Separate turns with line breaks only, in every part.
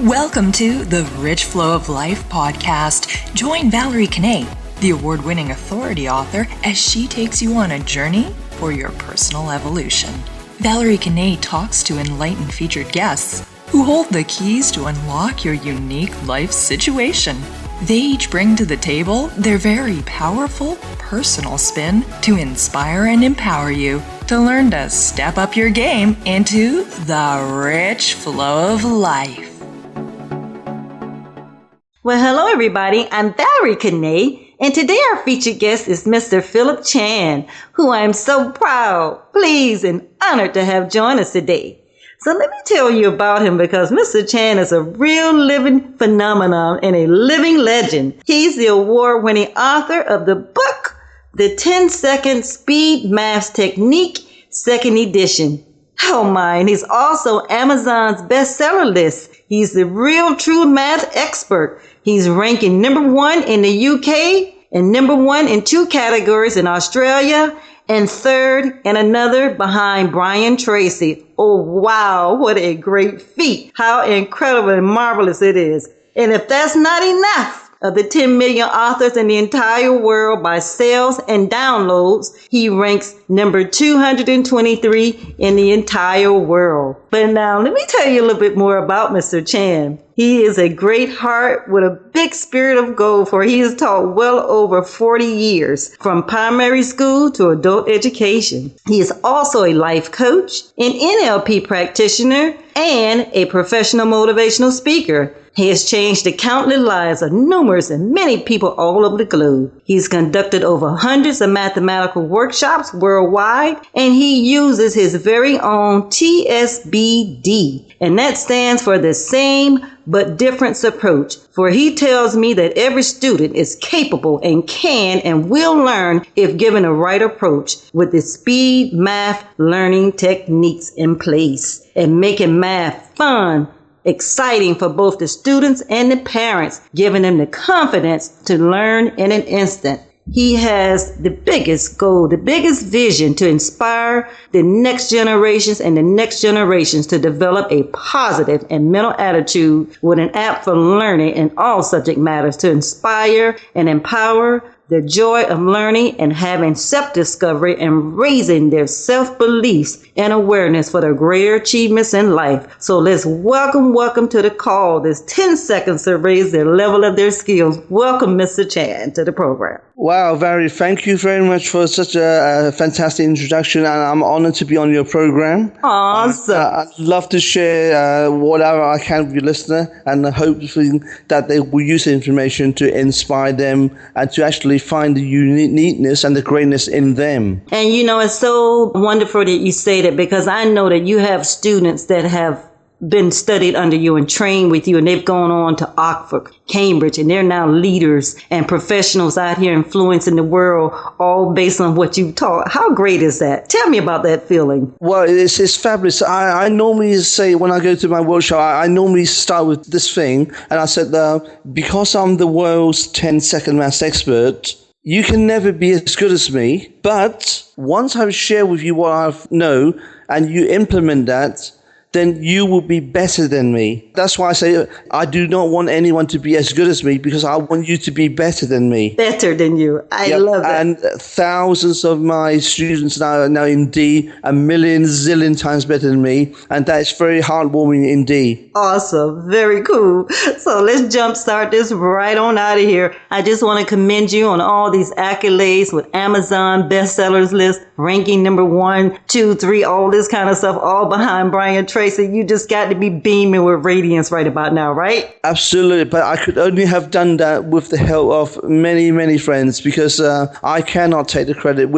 Welcome to the Rich Flow of Life podcast. Join Valerie Kanay, the award-winning authority author, as she takes you on a journey for your personal evolution. Valerie Kanay talks to enlightened featured guests who hold the keys to unlock your unique life situation. They each bring to the table their very powerful personal spin to inspire and empower you to learn to step up your game into the rich flow of life.
Well, hello everybody. I'm Valerie Kanay, and today our featured guest is Mr. Philip Chan, who I am so proud, pleased, and honored to have join us today. So let me tell you about him, because Mr. Chan is a real living phenomenon and a living legend. He's the award-winning author of the book, The 10-Second Speed Math Technique, Second Edition. Oh my, and he's also Amazon's bestseller list. He's the real true math expert. He's ranking number 1 in the UK and number 1 in 2 categories in Australia and 3rd in another behind Brian Tracy. Oh, wow. What a great feat. How incredible and marvelous it is. And if that's not enough, of the 10 million authors in the entire world by sales and downloads, he ranks number 223 in the entire world. But now let me tell you a little bit more about Mr. Chan. He is a great heart with a big spirit of gold, for he has taught well over 40 years, from primary school to adult education. He is also a life coach, an NLP practitioner, and a professional motivational speaker. He has changed the countless lives of numerous and many people all over the globe. He's conducted over hundreds of mathematical workshops worldwide, and he uses his very own TSBD, and that stands for the same but difference approach. For he tells me that every student is capable and can and will learn if given the right approach with the speed math learning techniques in place, and making math fun, exciting for both the students and the parents, giving them the confidence to learn in an instant. He has the biggest goal, the biggest vision to inspire the next generations and the next generations to develop a positive and mental attitude with an app for learning in all subject matters to inspire and empower the joy of learning and having self-discovery and raising their self-beliefs and awareness for their greater achievements in life. So let's welcome to the call. There's 10 seconds to raise their level of their skills. Welcome, Mr. Chan, to the program.
Wow, Valerie, thank you very much for such a fantastic introduction, and I'm honored to be on your program.
Awesome.
I'd love to share whatever I can with your listener, and hopefully that they will use the information to inspire them and to actually find the uniqueness and the greatness in them.
And you know, it's so wonderful that you say that, because I know that you have students that have been studied under you and trained with you, and they've gone on to Oxford, Cambridge, and they're now leaders and professionals out here influencing the world, all based on what you taught. How great is that? Tell me about that feeling.
Well, it's fabulous. I normally say, when I go to my workshop, I normally start with this thing, and I said, because I'm the world's 10-second maths expert, you can never be as good as me, but once I've shared with you what I know and you implement that, then you will be better than me. That's why I say I do not want anyone to be as good as me, because I want you to be better than me.
Better than you. I love that.
And thousands of my students now in D, a million, zillion times better than me. And that's very heartwarming indeed.
Awesome. Very cool. So let's jumpstart this right on out of here. I just want to commend you on all these accolades with Amazon bestsellers list, ranking number 1, 2, 3, all this kind of stuff, all behind Brian Tracy. You just got to be beaming with radiance right about now, right?
Absolutely. But I could only have done that with the help of many, many friends, because I cannot take the credit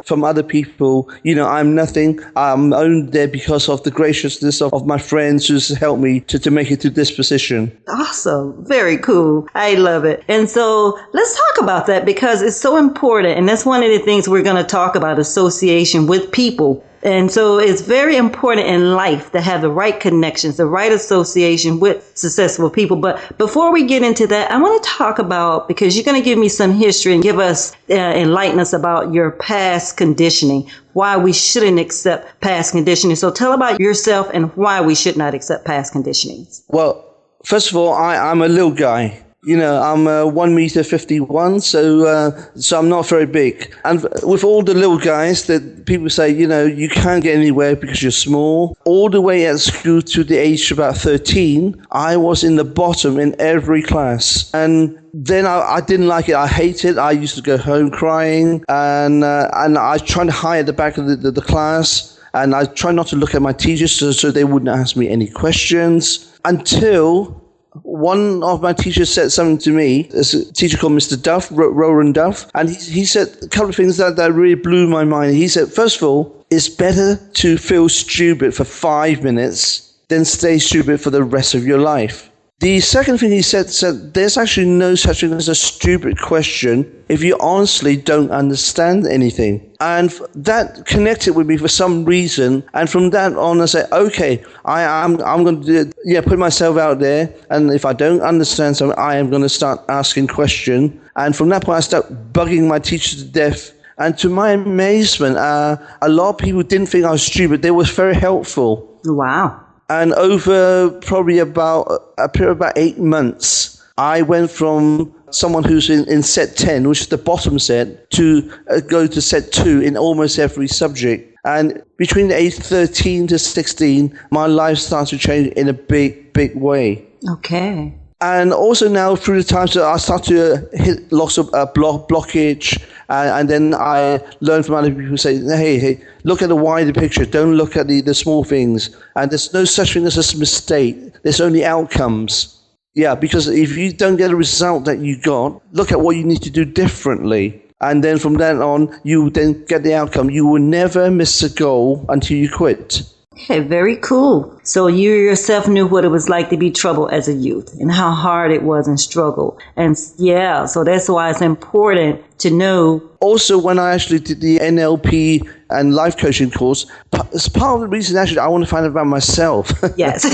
from other people. You know, I'm nothing. I'm only there because of the graciousness of my friends who's helped me to make it to this position.
Awesome. Very cool. I love it. And so let's talk about that, because it's so important. And that's one of the things we're going to talk about, association with people. And so it's very important in life to have the right connections, the right association with successful people. But before we get into that, I want to talk about, because you're going to give me some history and give us, enlighten us about your past conditioning, why we shouldn't accept past conditioning. So tell about yourself and why we should not accept past conditionings.
Well, First of all, I'm a little guy. I'm 1 meter 51, so I'm not very big. And with all the little guys that people say, you can't get anywhere because you're small. All the way at school to the age of about 13, I was in the bottom in every class. And then I didn't like it. I hated it. I used to go home crying, and I tried to hide at the back of the class. And I tried not to look at my teachers so they wouldn't ask me any questions until one of my teachers said something to me. There's a teacher called Mr. Duff, Roland Duff, and he said a couple of things that really blew my mind. He said, first of all, it's better to feel stupid for 5 minutes than stay stupid for the rest of your life. The second thing he said there's actually no such thing as a stupid question if you honestly don't understand anything. And that connected with me for some reason. And from that on, I said, okay, I'm going to put myself out there. And if I don't understand something, I am going to start asking questions. And from that point, I started bugging my teacher to death. And to my amazement, a lot of people didn't think I was stupid. They were very helpful.
Wow.
And over probably about a period of about 8 months, I went from someone who's in set 10, which is the bottom set, to go to set 2 in almost every subject. And between the age 13 to 16, my life started to change in a big, big way.
Okay.
And also now through the times that I start to hit lots of blockage, and then I learn from other people who say, hey, look at the wider picture. Don't look at the small things. And there's no such thing as a mistake. There's only outcomes. Yeah, because if you don't get a result that you got, look at what you need to do differently. And then from then on, you then get the outcome. You will never miss a goal until you quit.
Okay, very cool. So you yourself knew what it was like to be troubled as a youth and how hard it was and struggle. And yeah, so that's why it's important to know.
Also, when I actually did the NLP and life coaching course, it's part of the reason actually I want to find out about myself.
Yes.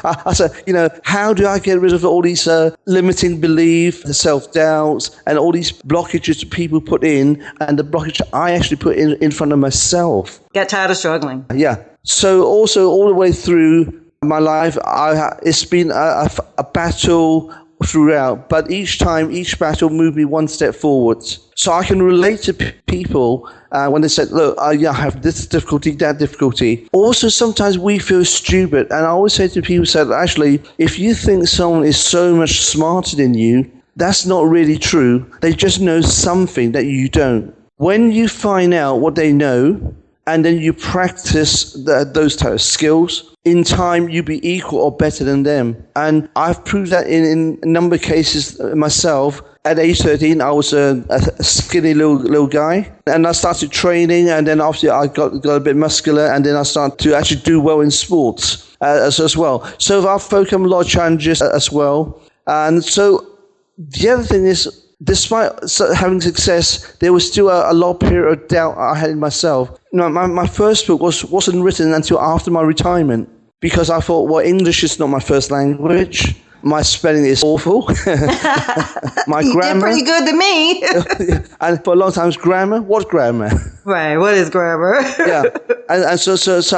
I said, how do I get rid of all these limiting beliefs, the self-doubts, and all these blockages that people put in, and the blockage I actually put in front of myself.
Got tired of struggling.
Yeah. So also all the way through my life, it's been a battle throughout, but each battle moved me one step forward. So I can relate to people when they said, look, I have this difficulty, that difficulty. Also, sometimes we feel stupid. And I always say to people, actually, if you think someone is so much smarter than you, that's not really true. They just know something that you don't. When you find out what they know, and then you practice those type of skills, in time you'll be equal or better than them. And I've proved that in a number of cases myself. At age 13, I was a skinny little guy, and I started training, and then after I got a bit muscular, and then I started to actually do well in sports as well. So I've overcome a lot of challenges as well. And so the other thing is, despite having success, there was still a lot of period of doubt I had in myself. My first book wasn't written until after my retirement, because I thought, well, English is not my first language. My spelling is awful. My grammar.
You did pretty good to me.
And for a long time, grammar. What grammar?
Right. What is grammar?
Yeah. And so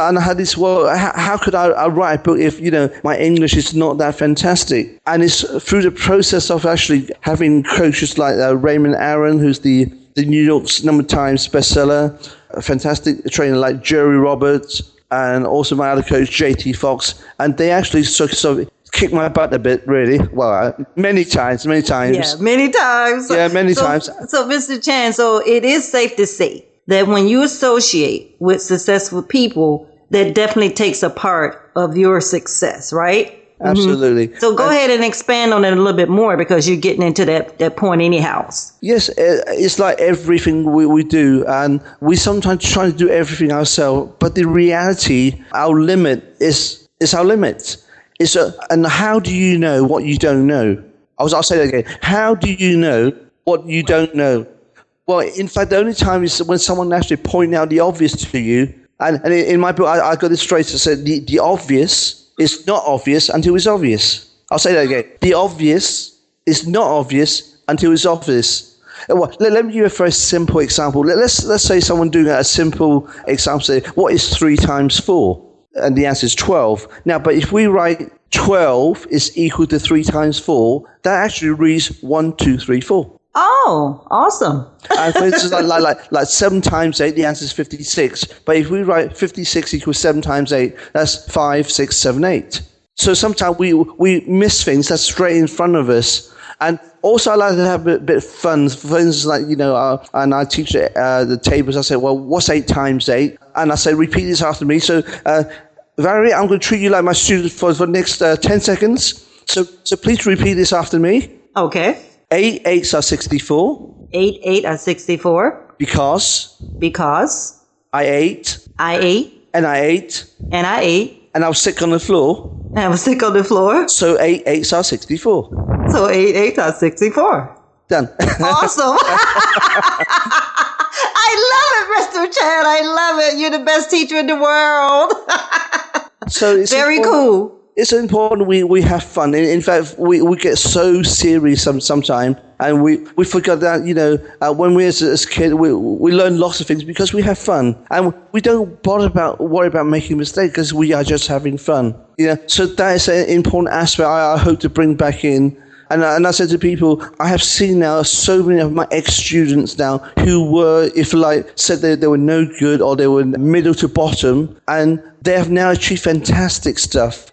and I had this, well, how could I write a book if, my English is not that fantastic? And it's through the process of actually having coaches like Raymond Aaron, who's the New York's number Times bestseller, a fantastic trainer like Jerry Roberts, and also my other coach, JT Fox. And they actually sort of kicked my butt a bit, really. Well, many times.
Yeah, many times.
Yeah, many times.
So, Mr. Chan, so it is safe to say that when you associate with successful people, that definitely takes a part of your success, right?
Absolutely.
Mm-hmm. So go ahead and expand on it a little bit more, because you're getting into that point anyhow.
Yes, it's like everything we do, and we sometimes try to do everything ourselves, but the reality, our limit is our limit. And how do you know what you don't know? I'll say that again. How do you know what you don't know? Well, in fact, the only time is when someone actually points out the obvious to you. And in my book, I got this straight. I said the obvious is not obvious until it's obvious. I'll say that again. The obvious is not obvious until it's obvious. Well, let me give you a very simple example. Let's say someone doing a simple example. Say, what is 3 times 4? And the answer is 12. Now, but if we write 12 is equal to 3 times 4, that actually reads 1, 2, 3, 4.
Oh, awesome.
And for instance, like 7 times 8, the answer is 56. But if we write 56 equals 7 times 8, that's 5, 6, 7, 8. So sometimes we miss things that's straight in front of us. And also I like to have a bit of fun. For instance, like, and I teach the tables. I say, well, what's 8 times 8? And I say, repeat this after me. So, Valerie, I'm going to treat you like my student for the next 10 seconds. So please repeat this after me.
Okay.
8 8s are 64.
8 8 are 64.
Because I ate. And I ate. And I was sick on the floor.
And I was sick on the floor.
So 8 8s are 64.
So 8 8s are 64.
Done.
Awesome. I love it, Mr. Chan. I love it. You're the best teacher in the world.
So it's
very cool.
It's important we have fun. In fact, we get so serious sometimes, and we forget that, when we as a kid, we learn lots of things because we have fun, and we don't worry about making mistakes because we are just having fun. So that is an important aspect I hope to bring back in. And I said to people, I have seen now so many of my ex-students now who were, if said they were no good or they were middle to bottom, and they have now achieved fantastic stuff,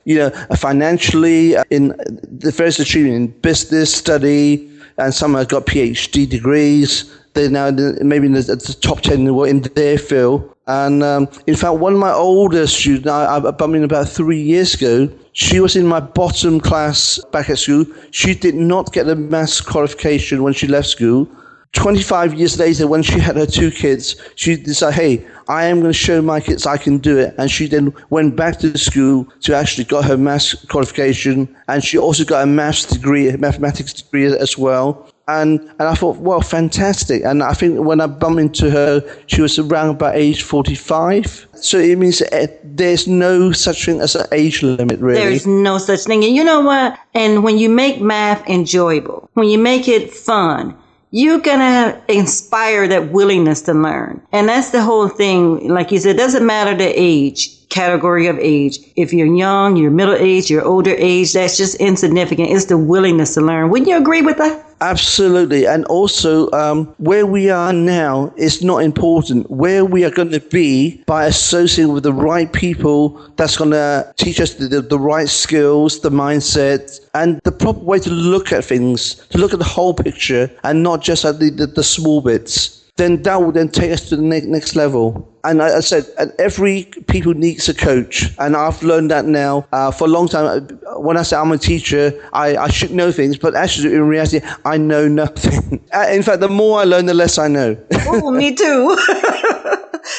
financially, in the first achievement in business study, and some have got PhD degrees. They're now maybe in the top 10 in their field. And in fact, one of my older students, I bumped in about 3 years ago, she was in my bottom class back at school. She did not get a maths qualification when she left school. 25 years later, when she had her 2 kids, she decided, hey, I am going to show my kids I can do it. And she then went back to the school to actually got her maths qualification. And she also got a mathematics degree as well. And I thought, well, fantastic. And I think when I bumped into her, she was around about age 45. So it means there's no such thing as an age limit, really.
There's no such thing. And you know what? And when you make math enjoyable, when you make it fun, you're going to inspire that willingness to learn. And that's the whole thing. Like you said, it doesn't matter the age, category of age. If you're young, you're middle age, you're older age, that's just insignificant. It's the willingness to learn. Wouldn't you agree with that?
Absolutely. And also, where we are now is not important. Where we are going to be by associating with the right people that's going to teach us the right skills, the mindset, and the proper way to look at things, to look at the whole picture and not just at the small bits. Then that will then take us to the next level. And I said, every people needs a coach. And I've learned that now for a long time. When I say I'm a teacher, I should know things, but actually in reality, I know nothing. In fact, the more I learn, the less I know.
Oh, me too.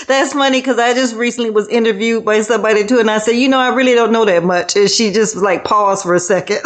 That's funny because I just recently was interviewed by somebody too. And I said, I really don't know that much. And she just paused for a second.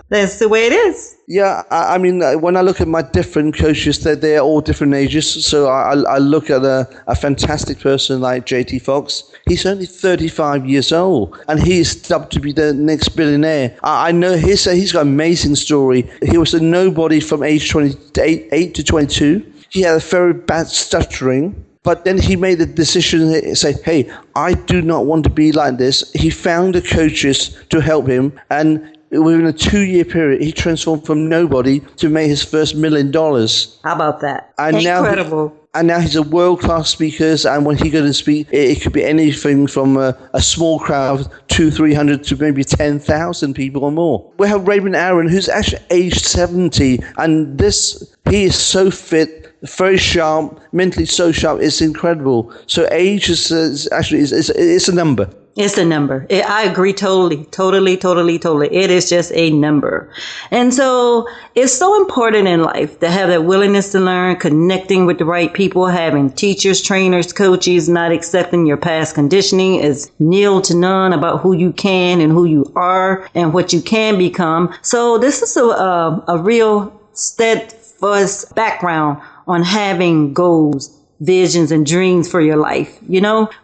That's the way it is.
Yeah, I mean, when I look at my different coaches, they're all different ages. So I look at a fantastic person like JT Fox. He's only 35 years old, and he is dubbed to be the next billionaire. I know he's got an amazing story. He was a nobody from age 8 to 22. He had a very bad stuttering. But then he made the decision to say, hey, I do not want to be like this. He found the coaches to help him, and within a 2-year period, he from nobody to make his first $1 million.
How about that?
And
incredible.
Now he's a world-class speaker, and when he goes to speak, it could be anything from a small crowd of 200-300 to maybe 10,000 people or more. We have Raymond Aaron, who's actually aged 70, and he is so fit, very sharp, mentally so sharp, it's incredible. So age is actually it's a number.
It's a number. I agree totally. It is just a number. And so it's so important in life to have that willingness to learn, connecting with the right people, having teachers, trainers, coaches, not accepting your past conditioning as nil to none about who you can and who you are and what you can become. So this is a real steadfast background on having goals, visions, and dreams for your life.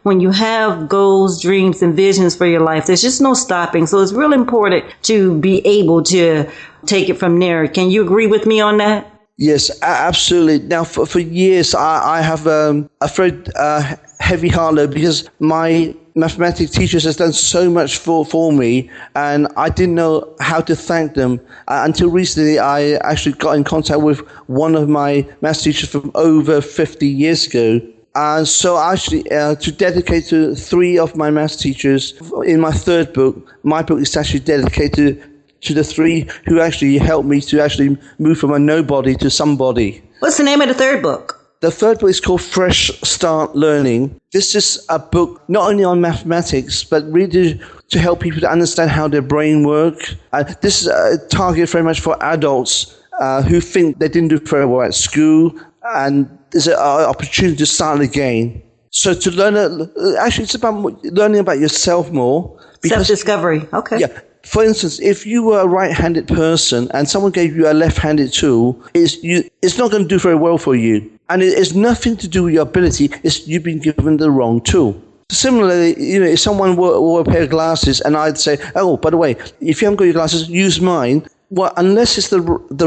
When you have goals, dreams, and visions for your life, there's just no stopping. So it's real important to be able to take it from there. Can you agree with me on that?
Yes, absolutely. Now, for years, I have a very heavy heart load because my mathematics teachers has done so much for me, and I didn't know how to thank them until recently. I actually got in contact with one of my maths teachers from over 50 years ago. And so actually, to dedicate to 3 of my maths teachers in my third book, my book is actually dedicated to the 3 who actually helped me to actually move from a nobody to somebody.
What's the name of the third book?
The third book is called Fresh Start Learning. This is a book not only on mathematics, but really to help people to understand how their brain works. This is a target very much for adults who think they didn't do very well at school, and there's an opportunity to start again. So to learn, actually it's about learning about yourself more.
Self-discovery, okay.
Yeah. For instance, if you were a right-handed person and someone gave you a left-handed tool, it's not going to do very well for you. And it's nothing to do with your ability, it's you've been given the wrong tool. Similarly, if someone wore a pair of glasses and I'd say, oh, by the way, if you haven't got your glasses, use mine. Well, unless it's the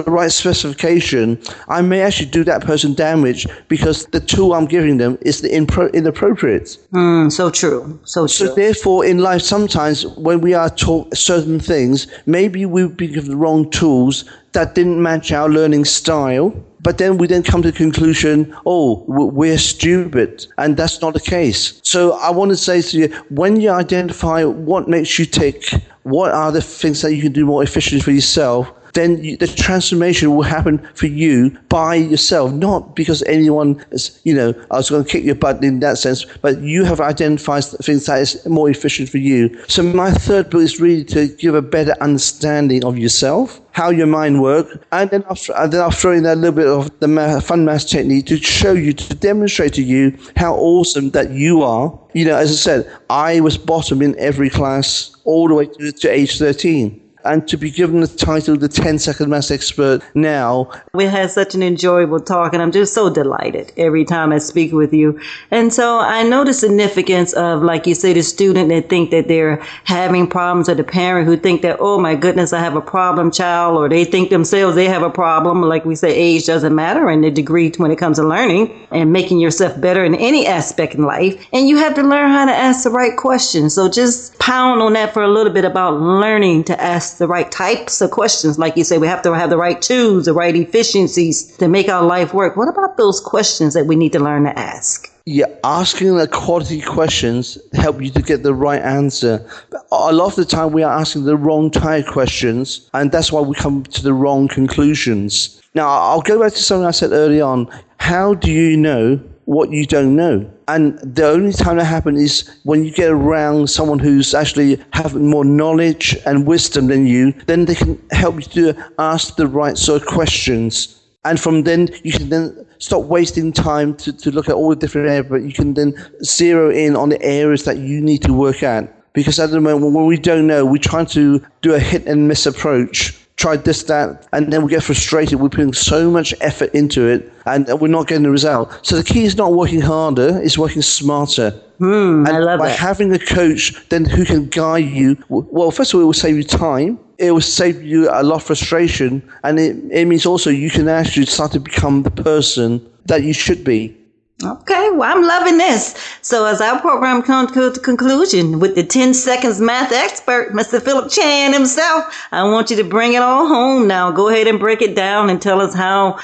right specification, I may actually do that person damage because the tool I'm giving them is inappropriate.
So true. So true.
So therefore, in life, sometimes when we are taught certain things, maybe we've been given the wrong tools that didn't match our learning style. But then we come to the conclusion, oh, we're stupid. And that's not the case. So I want to say to you, when you identify what makes you tick, what are the things that you can do more efficiently for yourself, then the transformation will happen for you by yourself, not because anyone is, I was going to kick your butt in that sense, but you have identified things that is more efficient for you. So my third book is really to give a better understanding of yourself, how your mind works, and then I'll throw in a little bit of the fun maths technique to show you, to demonstrate to you how awesome that you are. As I said, I was bottom in every class all the way to age 13. And to be given the title, the 10-second maths expert now.
We had such an enjoyable talk, and I'm just so delighted every time I speak with you. And so I know the significance of, like you say, the student that think that they're having problems, or the parent who think that, oh my goodness, I have a problem child, or they think themselves they have a problem. Like we say, age doesn't matter, and the degree when it comes to learning and making yourself better in any aspect in life. And you have to learn how to ask the right questions. So just pound on that for a little bit about learning to ask the right types of questions. Like you say, we have to have the right tools, the right efficiencies to make our life work. What about those questions that we need to learn to ask?
Yeah, asking the quality questions help you to get the right answer. A lot of the time we are asking the wrong type of questions, and that's why we come to the wrong conclusions. Now, I'll go back to something I said early on. How do you know what you don't know? And the only time that happens is when you get around someone who's actually having more knowledge and wisdom than you, then they can help you to ask the right sort of questions. And from then, you can then stop wasting time to look at all the different areas, but you can then zero in on the areas that you need to work at. Because at the moment, when we don't know, we try to do a hit and miss approach. Try this, that, and then we get frustrated. We're putting so much effort into it, and we're not getting the result. So the key is not working harder, it's working smarter.
I love
by
that.
having a coach then who can guide you, well, first of all, it will save you time. It will save you a lot of frustration, and it means also you can actually start to become the person that you should be.
Okay, well, I'm loving this. So as our program comes to conclusion with the 10 seconds math expert, Mr. Philip Chan himself, I want you to bring it all home now. Go ahead and break it down and tell us how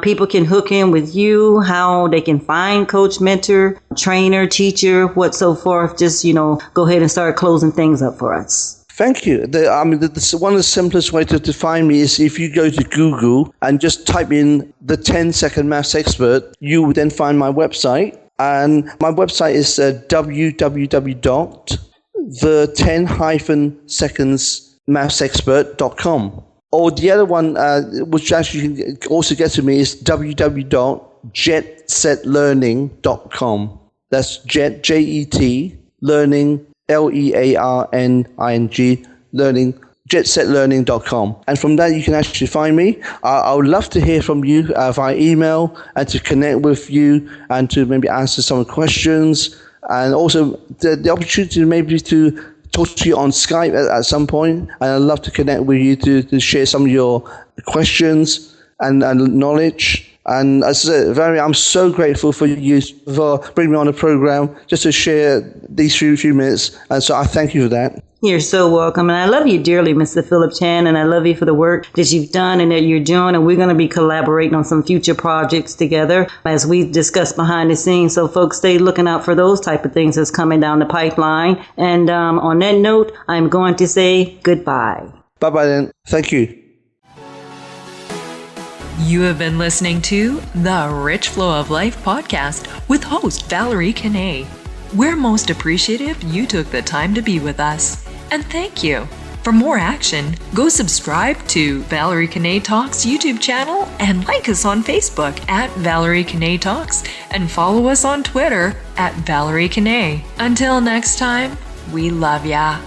people can hook in with you, how they can find coach, mentor, trainer, teacher, what so forth. Just, go ahead and start closing things up for us.
Thank you. One of the simplest way to find me is if you go to Google and just type in the 10-second maths expert, you will then find my website. And my website is www.the10-seconds-mathsexpert.com. Or the other one, which actually you can also get to me, is www.jetsetlearning.com. That's Jet, learning, learning, learning, jetsetlearning.com. And from that, you can actually find me. I would love to hear from you via email and to connect with you and to maybe answer some questions. And also the opportunity maybe to talk to you on Skype at some point. And I'd love to connect with you to share some of your questions and knowledge. And as I said, Valerie, I'm so grateful for you for bringing me on the program just to share these few minutes. And so I thank you for that.
You're so welcome. And I love you dearly, Mr. Philip Chan. And I love you for the work that you've done and that you're doing. And we're going to be collaborating on some future projects together as we discuss behind the scenes. So folks, stay looking out for those type of things that's coming down the pipeline. And on that note, I'm going to say goodbye.
Bye-bye then. Thank you.
You have been listening to the Rich Flow of Life podcast with host Valerie Kanay. We're most appreciative you took the time to be with us. And thank you. For more action, go subscribe to Valerie Kanay Talks YouTube channel and like us on Facebook at Valerie Kanay Talks and follow us on Twitter at Valerie Kanay. Until next time, we love ya.